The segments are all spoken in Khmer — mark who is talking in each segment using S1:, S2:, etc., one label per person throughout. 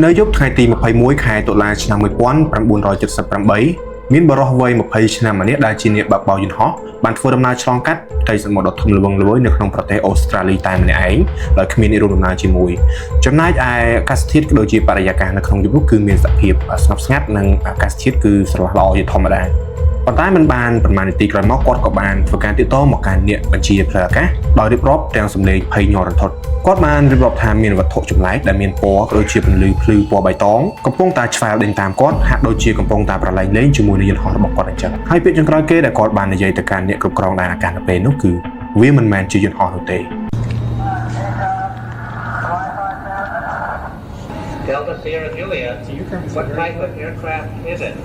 S1: នៅយប់ថ្ងៃទី21ខែតុលាឆ្នាំ1978មានបរិសុទ្ធវ័យ20ឆ្នាំម្នាក់ដែលជាអ្នកបើកបរយន្តហោះបានធ្វើដំណើរឆ្លងកាត់ផ្ទៃសមុទ្រដ៏ធំល្វឹងល្វើយនៅក្នុងប្រទេសអូស្ត្រាលីតែម្នាក់ឯងដោយគ្មានអ្នករួមដំណើរជាមួយចំណែកឯអាកាសធាតុក៏ដូចជាបរិយាកាសនៅក្នុងយប់នោះគឺមានសភាពស្ងប់ស្ងាត់និងអាកាសធាតុគឺស្រឡះល្អជាធម្មតាប៉ុន្តែមិនបានប្រមាណនាទីក្រោយមកគាត់ក៏បានធ្វើការទាក់ទងមកកាន់អ្នកបញ្ជាផ្លូវអាកាសដោយរៀបរាប់ទាំងសម្លេងភ័យញ័ររន្ធត់គាត់បានរៀបរាប់ថាមានវត្ថុចម្លែកដែលមានពណ៌ក៏ដូចជាពន្លឺភ្លឺពណ៌បៃតងកំពុងតែឆ្វែលដេញតាមគាត់ហាក់ដូចជាកំពុងតែប្រឡែងលេងជាមួយនឹងយន្តហោះរបស់គាត់អញ្ចឹងហើយពាក្យចុងក្រោយគេដែលគាត់បាននិយាយទៅកាន់អ្នកគ្រប់គ្រងដែនអាកាសនៅពេលនោះគឺវាមិនមែនជាយន្តហោះនោះទេ
S2: Delta Sierra Julia, what type of aircraft is it?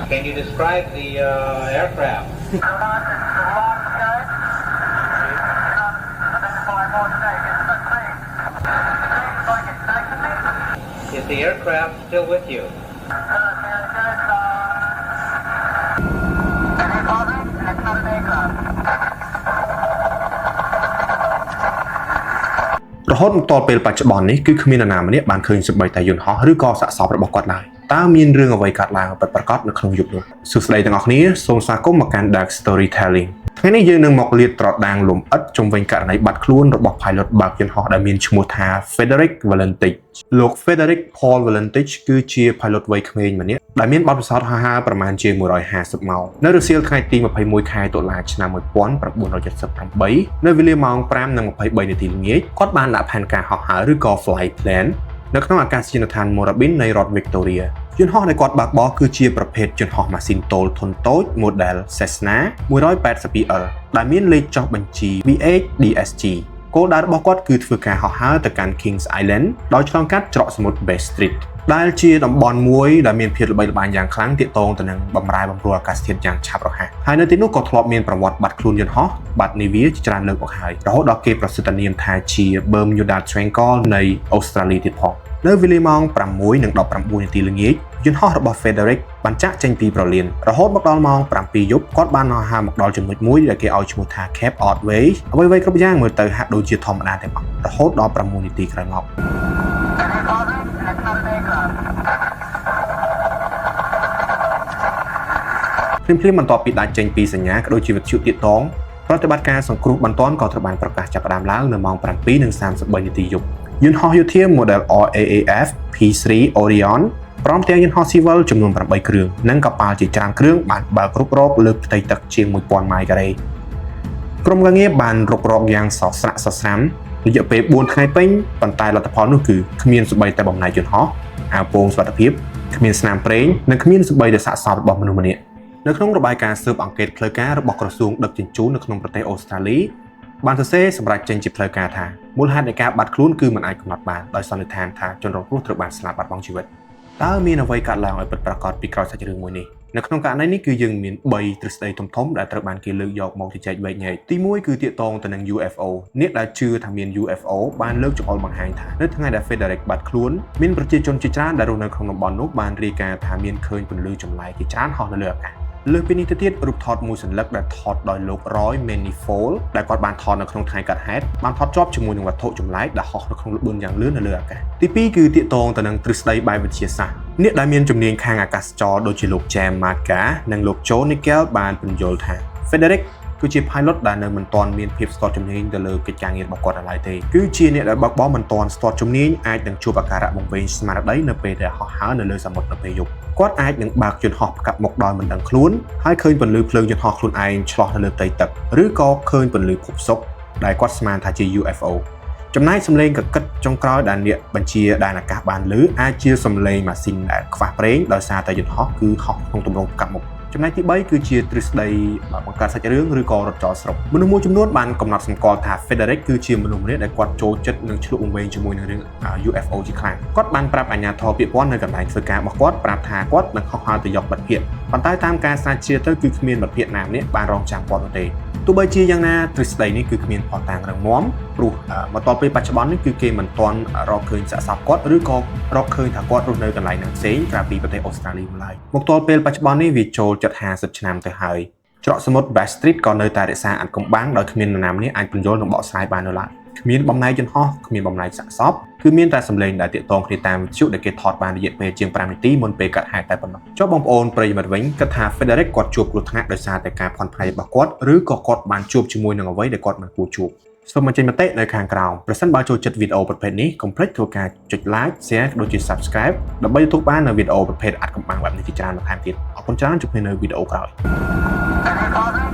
S2: Can you describe the aircraft? Is the aircraft still with you?
S1: រហូតមកដល់ពេលបច្ចុប្បន្ននេះគឺគ្មាននរណាម្នាក់បានឃើញសូម្បីតែយន្តហោះឬក៏សាកសពរបស់គាត់ឡើយតើមានរឿងអ្វីកើតឡើងពិតប្រាកដនៅក្នុងយប់នោះសួស្តីទាំងអស់គ្នាសូមស្វាគមន៍មកកាន់ Dark Storytelling ថ្ងៃនេះយើងនឹងមកលាតត្រដាងលម្អិតជុំវិញករណីបាត់ខ្លួនរបស់ pilot បើកយន្តហោះដែលមានឈ្មោះថា Frederick Valentich លោក Frederick Paul Valentich គឺជា pilot វ័យក្មេងម្នាក់ដែលមានបទពិសោធន៍ហោះហើរប្រមាណជា150ម៉ោងនៅរសៀលថ្ងៃទី21ខែតុលាឆ្នាំ1978នៅវេលាម៉ោង 5:23 នាទីល្ងាចគាត់បានដាក់ផែនការហោះហើរឬក៏ flight plan នៅក្នុងអាកាសយានដ្ឋាន Moorabbin នៃរដ្ឋ Victoria យន្តហោះដែលគាត់បើកបរគឺជាប្រភេទយន្តហោះម៉ាស៊ីនតូលធុនតូច model Cessna 182L ដែលមានលេខចុះបញ្ជី V8 DSG គោលដៅរបស់គាត់គឺធ្វើការហោះហើរទៅកាន់ Kings Island ដោយឆ្លងកាត់ច្រកសមុទ្រ Bass Strait ដែលជាតំបន់មួយដែលមានភាពល្បីល្បាញយ៉ាងខ្លាំងទាក់ទងទៅនឹងបម្រែបម្រួលអាកាសធាតុយ៉ាងឆាប់រហ័សហើយនៅទីនោះក៏ធ្លាប់មានប្រវត្តិបាត់ខ្លួនយន្តហោះបាត់នាវាជាច្រើនលើកមកហើយរហូតដល់គេប្រសិទ្ធនាមថាជា Bermuda Triangle នៃអូស្ត្រាលីទៀតផងនៅវេលាម៉ោង 6:19 នាទីល្ងាចយន្តហោះរបស់ Frederick បានចាក់ចេញពីប្រលានរហូតមកដល់ម៉ោង 7 យប់គាត់បានហោះហើរមកដល់ចំណុចមួយដែលគេឲ្យឈ្មោះថា Cape Otway អ្វីៗគ្រប់យ៉ាងមើលទៅហាក់ដូចជាធម្មតាទាំងអស់រហូតដល់ 6 នាទីក្រោយមកភ្លាមៗបន្ទាប់ពីដាច់ចេញពីសញ្ញាក៏ដូចជាវិទ្យុទាក់ទងប្រតិបត្តិការសង្គ្រោះបន្ទាន់ក៏ត្រូវបានប្រកាសចាប់ផ្ដើមឡើងនៅម៉ោង 7:33 នាទីយប់យន្តហោះយោធា model RAAF P3 Orion ព្រមទាំងយន្តហោះស៊ីវិលចំនួន 8 គ្រឿងនិងកប៉ាល់ជាច្រើនគ្រឿងបានបើករុករកលើផ្ទៃទឹកជាង 1000 ម៉ាយការ៉េក្រុមការងារបានរុករកយ៉ាងសស្រាក់សស្រាំរយៈពេល 4 ថ្ងៃពេញប៉ុន្តែលទ្ធផលនោះគឺគ្មានសូម្បីតែបំណែកយន្តហោះអាវពោងសុវត្ថិភាពគ្មានស្នាមប្រេងនិងគ្មានសូម្បីតែសាកសពរបស់មនុស្សម្នាក់នៅក្នុងរបាយការណ៍ស៊ើបអង្កេតផ្លូវការរបស់ក្រសួងដឹកជញ្ជូននៅក្នុងប្រទេសអូស្ត្រាលីបានសរសេរសម្រាប់ចេញជាផ្លូវការថាមូលហេតុនៃការបាត់ខ្លួនគឺមិនអាចកំណត់បានដោយសន្និដ្ឋានថាជនរងគ្រោះត្រូវបានស្លាប់បាត់បង់ជីវិតតើមានអ្វីកើតឡើងឲ្យពិតប្រាកដពីក្រោយសាច់រឿងមួយនេះនៅក្នុងករណីនេះគឺយើងមាន3ទ្រឹស្ដីធំៗដែលត្រូវបានគេលើកយកមកជជែកវែកញែកទី1គឺទាក់ទងទៅនឹង UFO អ្នកដែលជឿថាមាន UFO បានលើកចង្អុលបង្ហាញថានៅថ្ងៃដែល Frederick បាត់ខ្លួនមានប្រជាជនជាច្រើនដែលរស់នៅក្នុងតំបន់នោះបានរាយការណ៍ថាមានឃើញពន្លឺចម្លែកជាច្រើនហោះនៅលើអាកាសលើសពីនេះទៅទៀតរូបថតមួយសន្លឹកដែលថតដោយលោក Roy Manifold ដែលគាត់បានថតនៅក្នុងថ្ងៃកើតហេតុបានថតជាប់ជាមួយនឹងវត្ថុចម្លែកដែលហោះនៅក្នុងល្បឿនយ៉ាងលឿននៅលើអាកាសទី2គឺទាក់ទងទៅនឹងទ្រឹស្ដីបែបវិទ្យាសាស្ត្រអ្នកដែលមានជំនាញខាងអាកាសចរដូចជាលោក James Marca និងលោក Joe Nickel បានពន្យល់ថា Frederick គឺជា pilot ដែលនៅមិនទាន់មានភាពស្ទាត់ជំនាញទៅលើកិច្ចការងាររបស់គាត់ឡើយទេគឺជាអ្នកដែលបើកបរមិនទាន់ស្ទាត់ជំនាញអាចនឹងជួបអាការៈបង្វែងស្មារតីនៅពេលដែលហោះហើរនៅលើសមុទ្រនៅពេលយប់គាត់អាចនឹងបើកយន្តហោះផ្កាប់មុខដោយមិនដឹងខ្លួនហើយឃើញពន្លឺភ្លើងយន្តហោះខ្លួនឯងឆ្លោះនៅលើផ្ទៃទឹកឬក៏ឃើញពន្លឺភពសុក្រដែលគាត់ស្មានថាជា UFO ចំណែកសំឡេងកកិតចុងក្រោយដែលអ្នកបញ្ជាដែនអាកាសបានឮអាចជាសំឡេងម៉ាស៊ីនដែលខ្វះប្រេងដោយសារតែយន្តហោះគឺហោះក្នុងទម្រង់ផ្កាប់មុខ ចំណែកទី3គឺជាទ្រឹស្ដីបង្កើតសាច់រឿងឬក៏រត់ចោលស្រុកមនុស្សមួយចំនួនបានកំណត់សម្គាល់ថា Frederick គឺជាមនុស្សម្នាក់ដែលគាត់ចូលចិត្តនឹងឆ្លុះបង្វែងជាមួយនឹងរឿង UFO ជាខ្លាំងគាត់បានប្រាប់អាជ្ញាធរពាក់ព័ន្ធនៅកន្លែងធ្វើការរបស់គាត់ប្រាប់ថាគាត់នឹងហោះហើរទៅយកបទភាពប៉ុន្តែតាមការស្រាវជ្រាវទៅគឺគ្មានបទភាពណាម្នាក់បានរងចាំគាត់នោះទេទោះបីជាយ៉ាងណាទ្រឹស្ដីនេះគឺគ្មានផុសតាងរឹងមាំព្រោះមកដល់ពេលបច្ចុប្បន្ននេះគឺគេមិនទាន់រកឃើញសាកសពគាត់ឬក៏រកឃើញថាគាត់រស់នៅកន្លែងណាផ្សេងក្រៅពីប្រទេសអូស្ត្រាលីឡើយមកដល់ពេលបច្ចុប្បន្ននេះវាចូលជិត50ឆ្នាំទៅហើយច្រកសមុទ្រ Bass Strait ក៏នៅតែរក្សាអាថ៌កំបាំងដោយគ្មាននរណាម្នាក់អាចបញ្យល់និងបកស្រាយបាននៅឡើយគ្មានបំណែកយន្តហោះគ្មានបំណែកសាកសពគឺមានតែសម្លេងដែលតាក់ទងគ្នាតាមវិទ្យុដែលគេថតបានរយៈពេលជាង5នាទីមុនពេលកាត់ហេតុតែប៉ុណ្ណោះចុះបងប្អូនប្រិយមិត្តវិញគិតថា Frederick គាត់ជួបគ្រោះថ្នាក់ដោយសារតែការផន់ផ្លាយរបស់គាត់ឬក៏គាត់បានជួបជាមួយនឹងអ្វីដែលគាត់មិនគួរជួបសូមបញ្ចេញមតិនៅខាងក្រោមប្រសិនបើចូលចិត្តវីដេអូប្រភេទនេះកុំភ្លេចធ្វើការចុច like share ដូចជា subscribe ដើម្បីទទួលបាននូវវីដេអូប្រភេទអាថ៌កំបាំងបែបនេះជាច្រើនបន្ថែមទៀតអរគុណច្រើនជួបគ្នានៅវីដេអូក្រោយ